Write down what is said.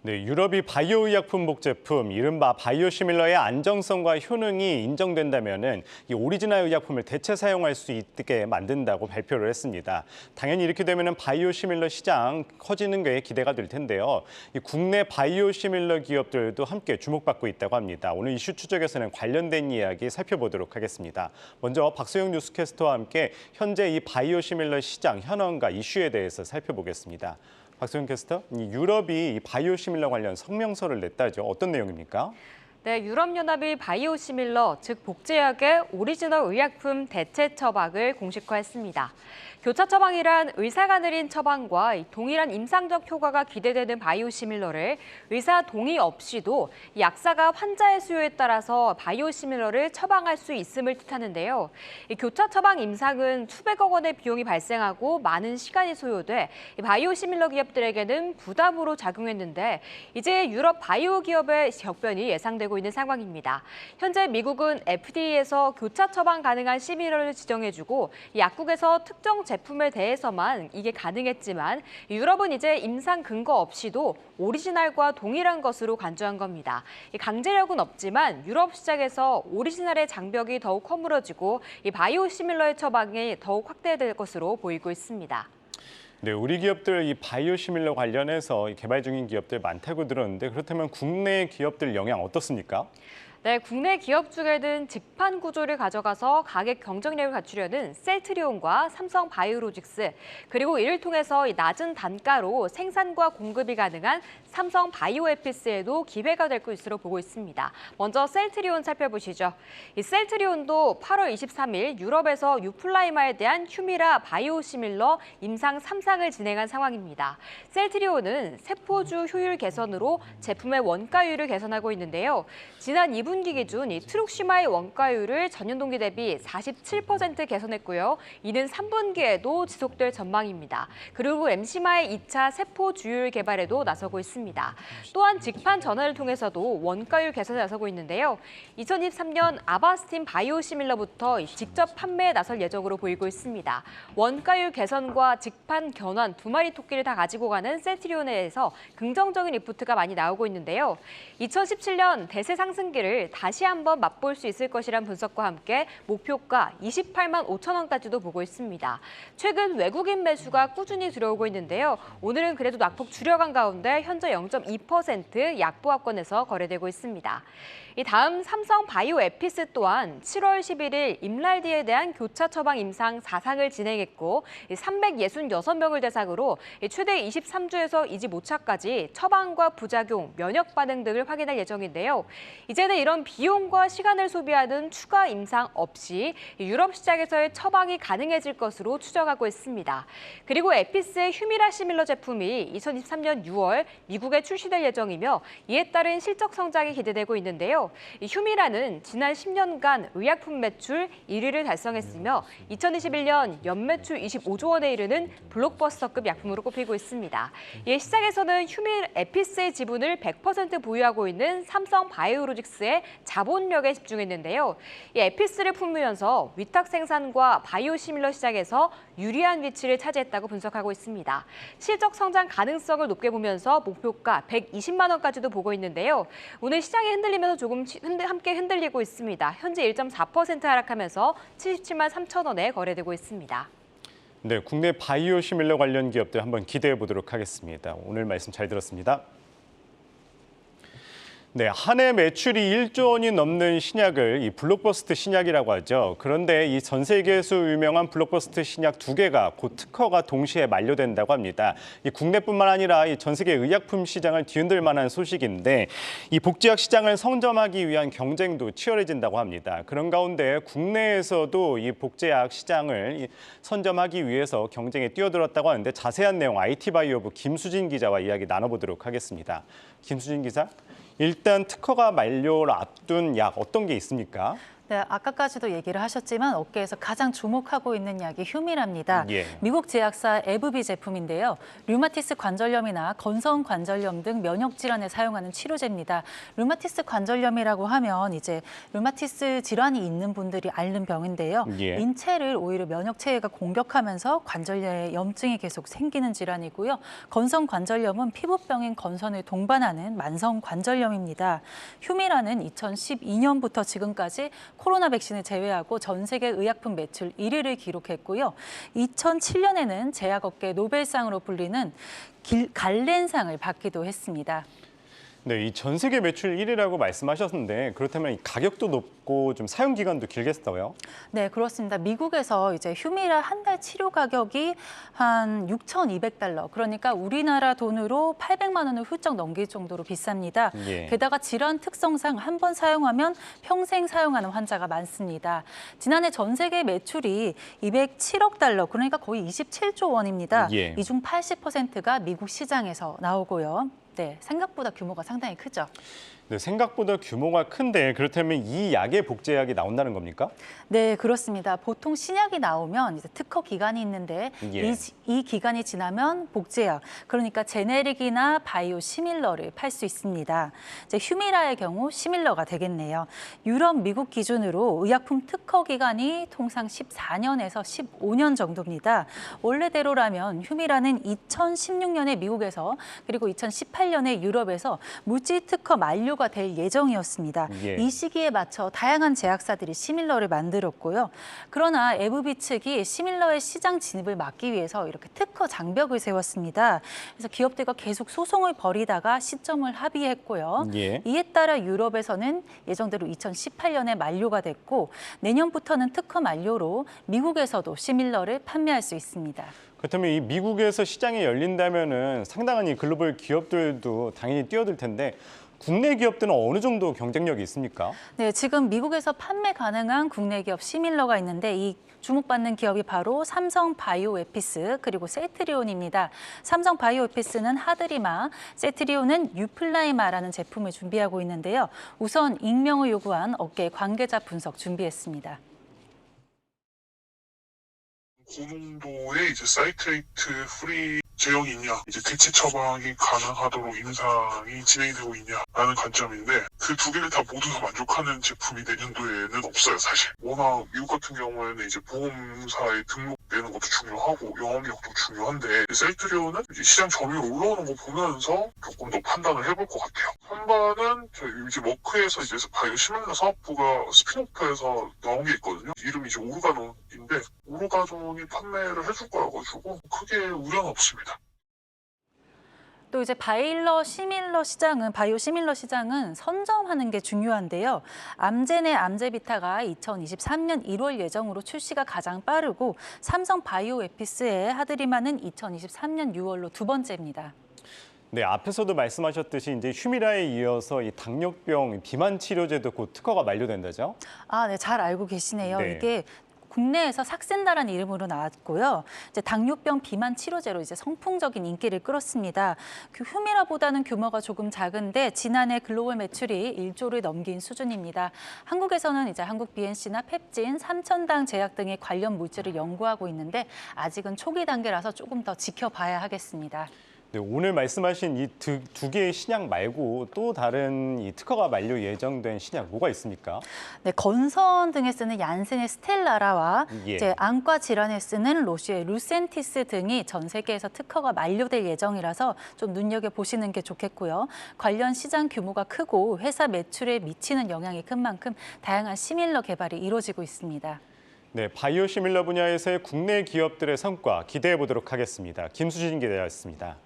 네, 유럽이 바이오 의약품 복제품, 이른바 바이오시밀러의 안정성과 효능이 인정된다면은 이 오리지널 의약품을 대체 사용할 수 있게 만든다고 발표를 했습니다. 당연히 이렇게 되면은 바이오시밀러 시장 커지는 게 기대가 될 텐데요. 이 국내 바이오시밀러 기업들도 함께 주목받고 있다고 합니다. 오늘 이슈 추적에서는 관련된 이야기 살펴보도록 하겠습니다. 먼저 박소영 뉴스캐스터와 함께 현재 이 바이오시밀러 시장 현황과 이슈에 대해서 살펴보겠습니다. 박소영 캐스터, 유럽이 바이오시밀러 관련 성명서를 냈다죠. 어떤 내용입니까? 네, 유럽연합이 바이오시밀러, 즉 복제약의 오리지널 의약품 대체 처방을 공식화했습니다. 교차 처방이란 의사가 내린 처방과 동일한 임상적 효과가 기대되는 바이오시밀러를 의사 동의 없이도 약사가 환자의 수요에 따라서 바이오시밀러를 처방할 수 있음을 뜻하는데요. 교차 처방 임상은 수백억 원의 비용이 발생하고 많은 시간이 소요돼 바이오시밀러 기업들에게는 부담으로 작용했는데 이제 유럽 바이오 기업의 격변이 예상되고 있는 상황입니다. 현재 미국은 FDA에서 교차 처방 가능한 시밀러를 지정해주고 약국에서 특정 제품에 대해서만 이게 가능했지만 유럽은 이제 임상 근거 없이도 오리지널과 동일한 것으로 간주한 겁니다. 강제력은 없지만 유럽 시장에서 오리지널의 장벽이 더욱 허물어지고 이 바이오시밀러의 처방이 더욱 확대될 것으로 보이고 있습니다. 네, 우리 기업들 이 바이오시밀러 관련해서 개발 중인 기업들 많다고 들었는데 그렇다면 국내 기업들 영향 어떻습니까? 네, 국내 기업 중에는 직판 구조를 가져가서 가격 경쟁력을 갖추려는 셀트리온과 삼성 바이오로직스, 그리고 이를 통해서 낮은 단가로 생산과 공급이 가능한 삼성 바이오에피스에도 기회가 될 것으로 보고 있습니다. 먼저 셀트리온 살펴보시죠. 이 셀트리온도 8월 23일 유럽에서 유플라이마에 대한 휴미라 바이오시밀러 임상 3상을 진행한 상황입니다. 셀트리온은 세포주 효율 개선으로 제품의 원가율을 개선하고 있는데요. 지난 2분기 기준 이 트룩시마의 원가율을 전년 동기 대비 47% 개선했고요. 이는 3분기에도 지속될 전망입니다. 그리고 엠시마의 2차 세포 주율 개발에도 나서고 있습니다. 또한 직판 전환을 통해서도 원가율 개선에 나서고 있는데요. 2023년 아바스틴 바이오시밀러부터 직접 판매에 나설 예정으로 보이고 있습니다. 원가율 개선과 직판 견환 두 마리 토끼를 다 가지고 가는 셀트리온에 대해서 긍정적인 리포트가 많이 나오고 있는데요. 2017년 대세 상승기를 다시 한번 맛볼 수 있을 것이란 분석과 함께 목표가 28만 5천 원까지도 보고 있습니다. 최근 외국인 매수가 꾸준히 들어오고 있는데요. 오늘은 그래도 낙폭 줄여간 가운데 현재 0.2% 약보합권에서 거래되고 있습니다. 이 다음 삼성 바이오에피스 또한 7월 11일 임랄디에 대한 교차 처방 임상 4상을 진행했고 366명을 대상으로 최대 23주에서 25차까지 처방과 부작용, 면역 반응 등을 확인할 예정인데요. 이제는 이런 비용과 시간을 소비하는 추가 임상 없이 유럽 시장에서의 처방이 가능해질 것으로 추정하고 있습니다. 그리고 에피스의 휴미라 시밀러 제품이 2023년 6월 미국에 출시될 예정이며 이에 따른 실적 성장이 기대되고 있는데요. 이 휴미라는 지난 10년간 의약품 매출 1위를 달성했으며 2021년 연매출 25조 원에 이르는 블록버스터급 약품으로 꼽히고 있습니다. 이에 시장에서는 휴미라 에피스의 지분을 100% 보유하고 있는 삼성 바이오로직스의 자본력에 집중했는데요. 이 에피스를 품으면서 위탁 생산과 바이오시밀러 시장에서 유리한 위치를 차지했다고 분석하고 있습니다. 실적 성장 가능성을 높게 보면서 목표가 120만 원까지도 보고 있는데요. 오늘 시장이 흔들리면서 조금 함께 흔들리고 있습니다. 현재 1.4% 하락하면서 77만 3천 원에 거래되고 있습니다. 네, 국내 바이오시밀러 관련 기업들 한번 기대해 보도록 하겠습니다. 오늘 말씀 잘 들었습니다. 네, 한 해 매출이 1조 원이 넘는 신약을 이 블록버스터 신약이라고 하죠. 그런데 이 전 세계에서 유명한 블록버스터 신약 2개가 곧 특허가 동시에 만료된다고 합니다. 이 국내뿐만 아니라 이 전 세계 의약품 시장을 뒤흔들 만한 소식인데 이 복제약 시장을 선점하기 위한 경쟁도 치열해진다고 합니다. 그런 가운데 국내에서도 이 복제약 시장을 선점하기 위해서 경쟁에 뛰어들었다고 하는데 자세한 내용 IT바이오부 김수진 기자와 이야기 나눠보도록 하겠습니다. 김수진 기자. 일단 특허가 만료를 앞둔 약 어떤 게 있습니까? 네, 아까까지도 얘기를 하셨지만 업계에서 가장 주목하고 있는 약이 휴미라입니다. 예. 미국 제약사 에브비 제품인데요. 류마티스 관절염이나 건성 관절염 등 면역 질환에 사용하는 치료제입니다. 류마티스 관절염이라고 하면 이제 류마티스 질환이 있는 분들이 앓는 병인데요. 예. 인체를 오히려 면역 체계가 공격하면서 관절염에 염증이 계속 생기는 질환이고요. 건성 관절염은 피부병인 건선을 동반하는 만성 관절염입니다. 휴미라는 2012년부터 지금까지 코로나 백신을 제외하고 전 세계 의약품 매출 1위를 기록했고요. 2007년에는 제약업계 노벨상으로 불리는 갈렌상을 받기도 했습니다. 네, 이 전 세계 매출 1위라고 말씀하셨는데 그렇다면 이 가격도 높고 좀 사용 기간도 길겠어요? 네, 그렇습니다. 미국에서 이제 휴미라 한 달 치료 가격이 한 6,200달러, 그러니까 우리나라 돈으로 800만 원을 훌쩍 넘길 정도로 비쌉니다. 예. 게다가 질환 특성상 한 번 사용하면 평생 사용하는 환자가 많습니다. 지난해 전 세계 매출이 207억 달러, 그러니까 거의 27조 원입니다. 예. 이 중 80%가 미국 시장에서 나오고요. 네, 생각보다 규모가 상당히 크죠. 네, 생각보다 규모가 큰데 그렇다면 이 약의 복제약이 나온다는 겁니까? 네, 그렇습니다. 보통 신약이 나오면 이제 특허 기간이 있는데 예. 이 기간이 지나면 복제약, 그러니까 제네릭이나 바이오 시밀러를 팔 수 있습니다. 이제 휴미라의 경우 시밀러가 되겠네요. 유럽, 미국 기준으로 의약품 특허 기간이 통상 14년에서 15년 정도입니다. 원래대로라면 휴미라는 2016년에 미국에서 그리고 2018년에 유럽에서 물질 특허 만료가 될 예정이었습니다. 예. 이 시기에 맞춰 다양한 제약사들이 시밀러를 만들었고요. 그러나 에브비 측이 시밀러의 시장 진입을 막기 위해서 이렇게 특허 장벽을 세웠습니다. 그래서 기업들과 계속 소송을 벌이다가 시점을 합의했고요. 예. 이에 따라 유럽에서는 예정대로 2018년에 만료가 됐고 내년부터는 특허 만료로 미국에서도 시밀러를 판매할 수 있습니다. 그렇다면 이 미국에서 시장이 열린다면은 상당한 이 글로벌 기업들도 당연히 뛰어들 텐데 국내 기업들은 어느 정도 경쟁력이 있습니까? 네, 지금 미국에서 판매 가능한 국내 기업 시밀러가 있는데 이 주목받는 기업이 바로 삼성 바이오에피스 그리고 셀트리온입니다. 삼성 바이오에피스는 하드리마, 셀트리온은 유플라이마라는 제품을 준비하고 있는데요. 우선 익명을 요구한 업계 관계자 분석 준비했습니다. 고농도의 이제 사이트레이트 프리 제형이 있냐, 이제 대체 처방이 가능하도록 임상이 진행되고 있냐라는 관점인데 그 두 개를 다 모두 다 만족하는 제품이 내년도에는 없어요, 사실. 워낙 미국 같은 경우에는 이제 보험사에 등록되는 것도 중요하고 영업력도 중요한데 셀트리온은 이제 시장 점유율 올라오는 거 보면서 조금 더 판단을 해볼 것 같아요. 선반은 저희 이제 머크에서 이제 바이오 시밀러 사업부가 스피노프에서 나온 게 있거든요. 이름이 이제 오르가논인데 오르가논이 판매를 해줄 거여가지고 크게 우려는 없습니다. 또 이제 바이오 시밀러 시장은 선점하는 게 중요한데요. 암제네 암제비타가 2023년 1월 예정으로 출시가 가장 빠르고 삼성 바이오에피스의 하드리마는 2023년 6월로 두 번째입니다. 네, 앞에서도 말씀하셨듯이 이제 휴미라에 이어서 이 당뇨병 비만 치료제도 곧 특허가 만료된다죠? 아, 네, 잘 알고 계시네요. 네. 이게 국내에서 삭센다라는 이름으로 나왔고요. 이제 당뇨병 비만 치료제로 이제 선풍적인 인기를 끌었습니다. 그 휴미라보다는 규모가 조금 작은데 지난해 글로벌 매출이 1조를 넘긴 수준입니다. 한국에서는 이제 한국 BNC나 펩진, 삼천당 제약 등의 관련 물질을 연구하고 있는데 아직은 초기 단계라서 조금 더 지켜봐야 하겠습니다. 네, 오늘 말씀하신 이 두 개의 신약 말고 또 다른 이 특허가 만료 예정된 신약 뭐가 있습니까? 네, 건선 등에 쓰는 얀센의 스텔라라와 예. 이제 안과 질환에 쓰는 로시의 루센티스 등이 전 세계에서 특허가 만료될 예정이라서 좀 눈여겨 보시는 게 좋겠고요. 관련 시장 규모가 크고 회사 매출에 미치는 영향이 큰 만큼 다양한 시밀러 개발이 이루어지고 있습니다. 네, 바이오 시밀러 분야에서의 국내 기업들의 성과 기대해 보도록 하겠습니다. 김수진 기자였습니다.